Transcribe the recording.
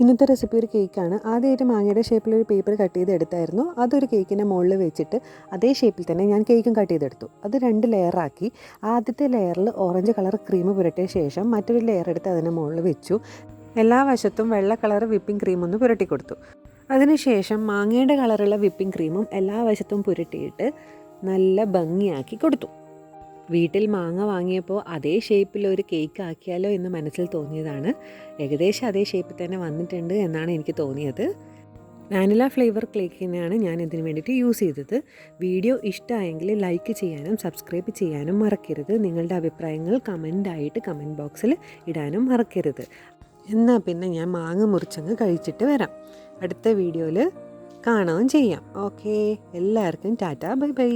ഇന്നത്തെ റെസിപ്പി ഒരു കേക്കാണ്. ആദ്യമായിട്ട് മാങ്ങയുടെ ഷേപ്പിലൊരു പേപ്പർ കട്ട് ചെയ്തെടുത്തായിരുന്നു. അതൊരു കേക്കിൻ്റെ മുകളിൽ വെച്ചിട്ട് അതേ ഷേപ്പിൽ തന്നെ ഞാൻ കേക്കും കട്ട് ചെയ്തെടുത്തു. അത് 2 ലെയറാക്കി. ആദ്യത്തെ ലെയറിൽ ഓറഞ്ച് കളർ ക്രീം പുരട്ടിയ ശേഷം മറ്റൊരു ലെയർ എടുത്ത് അതിന് മുകളിൽ വെച്ചു. എല്ലാ വശത്തും വെള്ള കളർ വിപ്പിംഗ് ക്രീം ഒന്ന് പുരട്ടി കൊടുത്തു. അതിനുശേഷം മാങ്ങയുടെ കളറുള്ള വിപ്പിംഗ് ക്രീമും എല്ലാ വശത്തും പുരട്ടിയിട്ട് നല്ല ഭംഗിയാക്കി കൊടുത്തു. വീട്ടിൽ മാങ്ങ വാങ്ങിയപ്പോൾ അതേ ഷേപ്പിൽ ഒരു കേക്ക് ആക്കിയാലോ എന്ന് മനസ്സിൽ തോന്നിയതാണ്. ഏകദേശം അതേ ഷേപ്പിൽ തന്നെ വന്നിട്ടുണ്ട് എന്നാണ് എനിക്ക് തോന്നിയത്. വാനില ഫ്ലേവർ കേക്കിനെയാണ് ഞാൻ ഇതിന് വേണ്ടിയിട്ട് യൂസ് ചെയ്തത്. വീഡിയോ ഇഷ്ടമായെങ്കിൽ ലൈക്ക് ചെയ്യാനും സബ്സ്ക്രൈബ് ചെയ്യാനും മറക്കരുത്. നിങ്ങളുടെ അഭിപ്രായങ്ങൾ കമൻ്റായിട്ട് കമൻറ്റ് ബോക്സിൽ ഇടാനും മറക്കരുത്. എന്നാൽ പിന്നെ ഞാൻ മാങ്ങ മുറിച്ചങ്ങ് കഴിച്ചിട്ട് വരാം. അടുത്ത വീഡിയോയിൽ കാണുകയും ചെയ്യാം. ഓക്കേ, എല്ലാവർക്കും ടാറ്റ, ബൈ ബൈ.